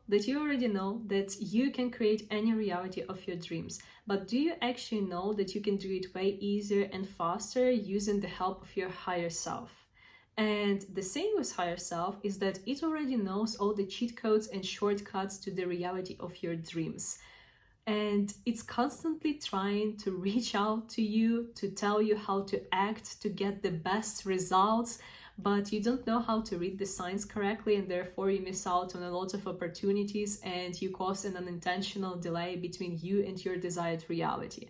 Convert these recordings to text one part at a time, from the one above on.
that you already know that you can create any reality of your dreams, but do you actually know that you can do it way easier and faster using the help of your higher self? And the same with higher self is that it already knows all the cheat codes and shortcuts to the reality of your dreams. And it's constantly trying to reach out to you, to tell you how to act, to get the best results, but you don't know how to read the signs correctly, and therefore you miss out on a lot of opportunities and you cause an unintentional delay between you and your desired reality.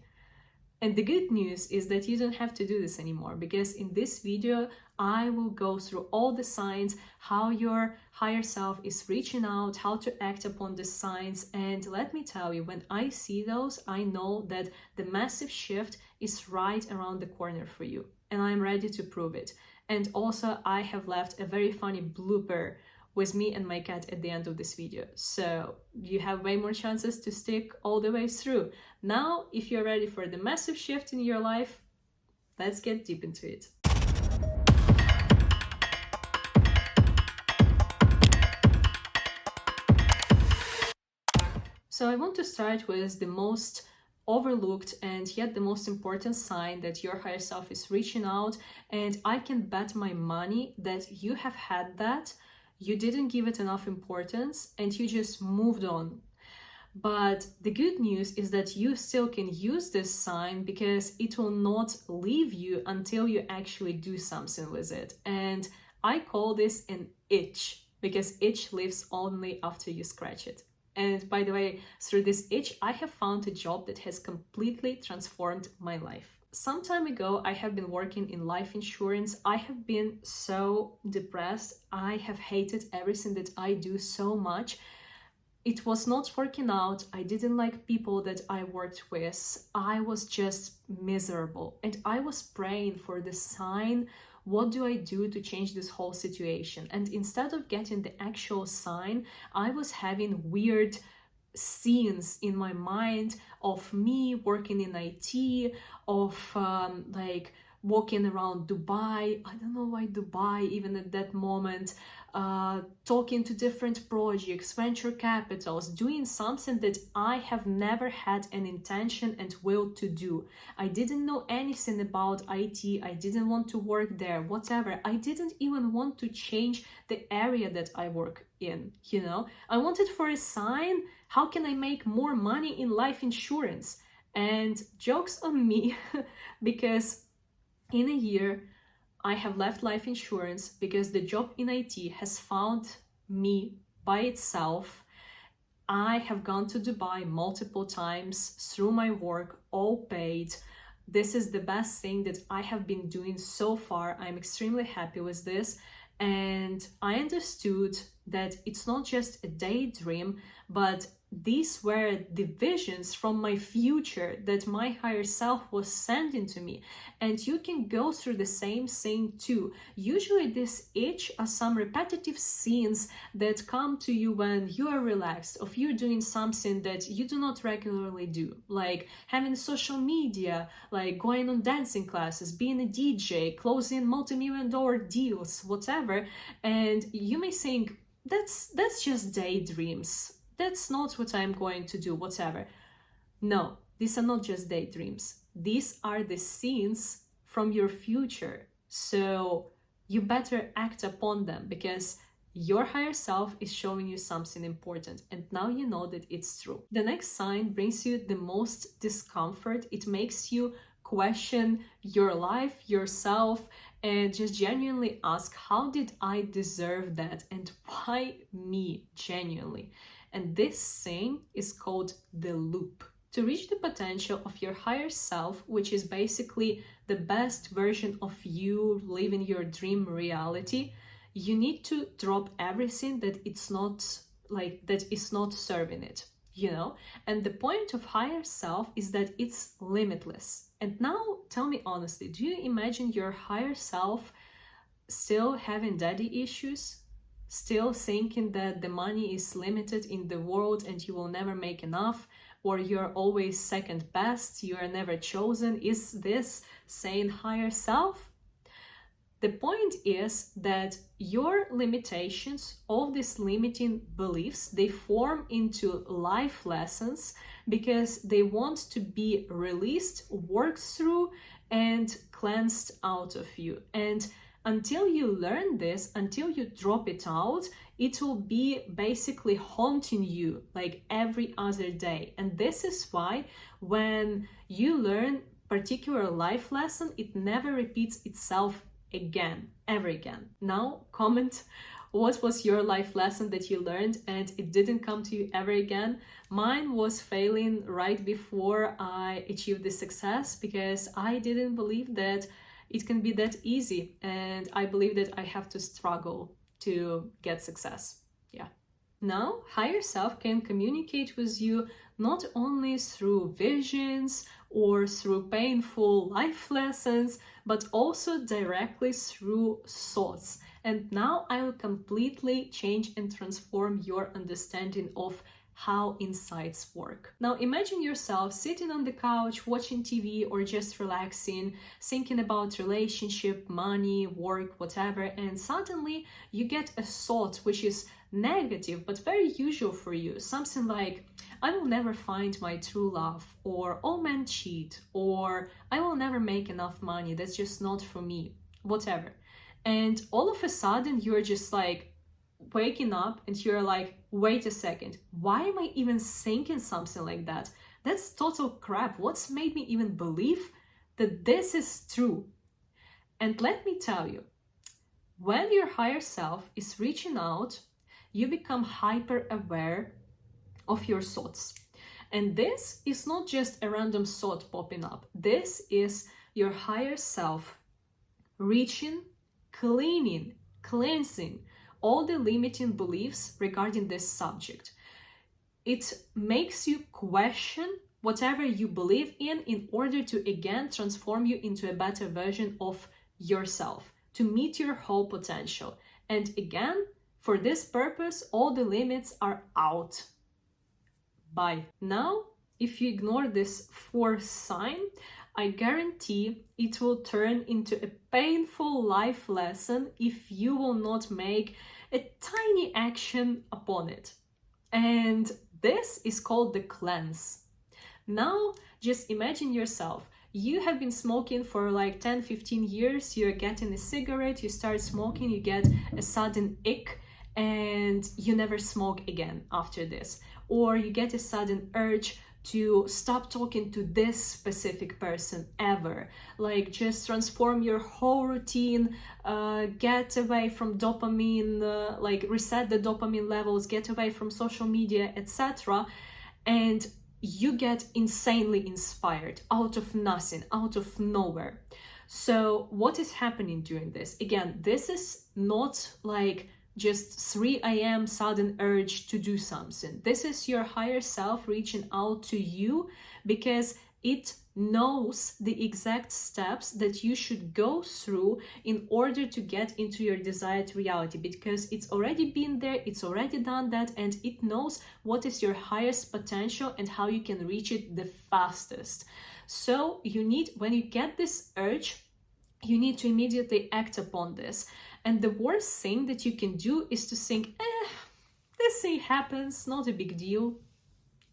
And the good news is that you don't have to do this anymore, because in this video, I will go through all the signs, how your higher self is reaching out, how to act upon the signs. And let me tell you, when I see those, I know that the massive shift is right around the corner for you. And I'm ready to prove it. And also, I have left a very funny blooper with me and my cat at the end of this video. So you have way more chances to stick all the way through. Now, if you're ready for the massive shift in your life, let's get deep into it. So I want to start with the most overlooked and yet the most important sign that your higher self is reaching out, and I can bet my money that you have had that. You didn't give it enough importance and you just moved on. But the good news is that you still can use this sign, because it will not leave you until you actually do something with it. And I call this an itch, because itch lives only after you scratch it. And by the way, through this itch, I have found a job that has completely transformed my life. Some time ago, I have been working in life insurance. I have been so depressed. I have hated everything that I do so much. It was not working out. I didn't like people that I worked with. I was just miserable. And I was praying for the sign. What do I do to change this whole situation? And instead of getting the actual sign, I was having weird scenes in my mind of me working in IT, of like walking around Dubai. I don't know why Dubai, even at that moment, talking to different projects, venture capitals, doing something that I have never had an intention and will to do. I didn't know anything about IT. I didn't want to work there, whatever. I didn't even want to change the area that I work in, you know? I wanted for a sign, how can I make more money in life insurance? And jokes on me, because in a year, I have left life insurance because the job in IT has found me by itself. I have gone to Dubai multiple times through my work, all paid. This is the best thing that I have been doing so far. I'm extremely happy with this. And I understood that it's not just a daydream, but these were the visions from my future that my higher self was sending to me. And you can go through the same thing too. Usually this itch are some repetitive scenes that come to you when you are relaxed, or you're doing something that you do not regularly do, like having social media, like going on dancing classes, being a DJ, closing multi-million-dollar deals, whatever. And you may think, that's just daydreams. That's not what I'm going to do, whatever. No, these are not just daydreams. These are the scenes from your future. So you better act upon them, because your higher self is showing you something important, and now you know that it's true. The next sign brings you the most discomfort. It makes you question your life, yourself, and just genuinely ask, how did I deserve that? And why me, genuinely? And this thing is called the loop. To reach the potential of your higher self, which is basically the best version of you living your dream reality, you need to drop everything that it's not that is not serving it, you know? And the point of higher self is that it's limitless. And now tell me honestly, do you imagine your higher self still having daddy issues? Still thinking that the money is limited in the world and you will never make enough, or you're always second best, you are never chosen? Is this saying higher self? The point is that your limitations, all these limiting beliefs, they form into life lessons because they want to be released, worked through, and cleansed out of you. And until you learn this, until you drop it out, it will be basically haunting you like every other day. And this is why when you learn particular life lesson, it never repeats itself again, ever again. Now comment what was your life lesson that you learned and it didn't come to you ever again. Mine was failing right before I achieved this success because I didn't believe that it can be that easy, and I believe that I have to struggle to get success. Yeah. Now, higher self can communicate with you not only through visions or through painful life lessons, but also directly through thoughts. And now I will completely change and transform your understanding of how insights work. Now imagine yourself sitting on the couch, watching TV, or just relaxing, thinking about relationship, money, work, whatever, and suddenly you get a thought which is negative but very usual for you. Something like, I will never find my true love, or all men cheat, or I will never make enough money, that's just not for me, whatever. And all of a sudden you're just like waking up and you're like, wait a second, why am I even thinking something like that? That's total crap. What's made me even believe that this is true? And let me tell you, when your higher self is reaching out, you become hyper aware of your thoughts. And this is not just a random thought popping up. This is your higher self reaching, cleaning, cleansing all the limiting beliefs regarding this subject. It makes you question whatever you believe in order to again transform you into a better version of yourself, to meet your whole potential. And again, for this purpose, all the limits are out. Bye. Now, if you ignore this fourth sign, I guarantee it will turn into a painful life lesson if you will not make a tiny action upon it. And this is called the cleanse. Now, just imagine yourself. You have been smoking for like 10-15 years, you're getting a cigarette, you start smoking, you get a sudden ick, and you never smoke again after this. Or you get a sudden urge to stop talking to this specific person ever. Like just transform your whole routine, get away from dopamine, like reset the dopamine levels, get away from social media, etc. And you get insanely inspired out of nothing, out of nowhere. So what is happening during this? Again, this is not like just 3 a.m. sudden urge to do something. This is your higher self reaching out to you because it knows the exact steps that you should go through in order to get into your desired reality, because it's already been there, it's already done that, and it knows what is your highest potential and how you can reach it the fastest. So you need, when you get this urge, you need to immediately act upon this. And the worst thing that you can do is to think, this thing happens, not a big deal,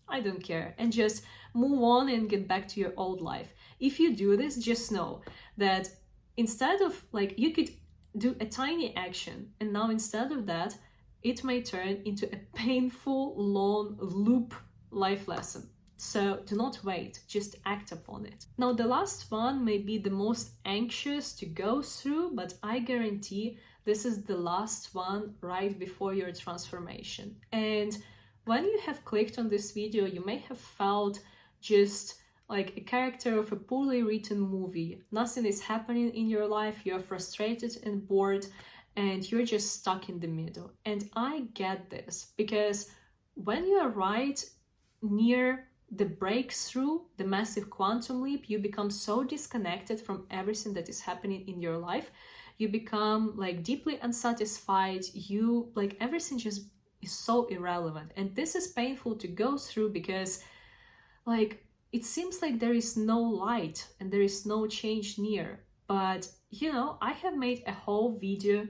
I don't care, and just move on and get back to your old life. If you do this, just know that instead of, like, you could do a tiny action, and now instead of that, it may turn into a painful, long loop life lesson. So do not wait, just act upon it. Now the last one may be the most anxious to go through, but I guarantee this is the last one right before your transformation. And when you have clicked on this video, you may have felt just like a character of a poorly written movie. Nothing is happening in your life, you're frustrated and bored, and you're just stuck in the middle. And I get this, because when you are right near the breakthrough, the massive quantum leap, you become so disconnected from everything that is happening in your life. You become like deeply unsatisfied. You like everything just is so irrelevant. And this is painful to go through because like it seems like there is no light and there is no change near. But you know, I have made a whole video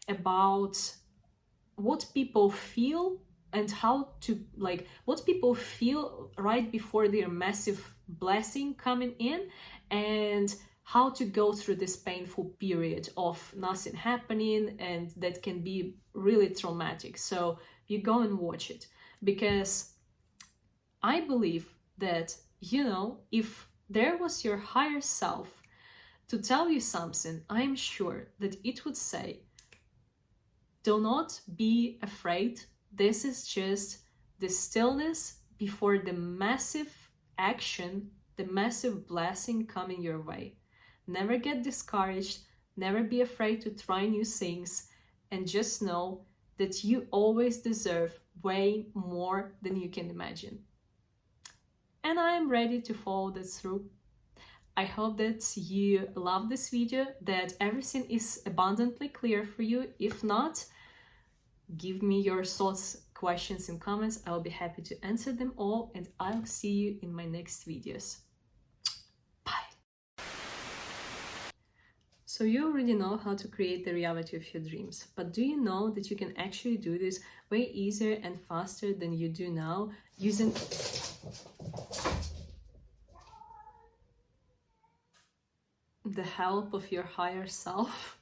about what people feel and how to, like, what people feel right before their massive blessing coming in, and how to go through this painful period of nothing happening, and that can be really traumatic. So you go and watch it, because I believe that, you know, if there was your higher self to tell you something, I'm sure that it would say, do not be afraid. This is just the stillness before the massive action, the massive blessing coming your way. Never get discouraged, never be afraid to try new things, and just know that you always deserve way more than you can imagine. And I am ready to follow this through. I hope that you love this video, that everything is abundantly clear for you. If not, give me your thoughts, questions, and comments. I'll be happy to answer them all, and I'll see you in my next videos. Bye! So you already know how to create the reality of your dreams, but do you know that you can actually do this way easier and faster than you do now using the help of your higher self?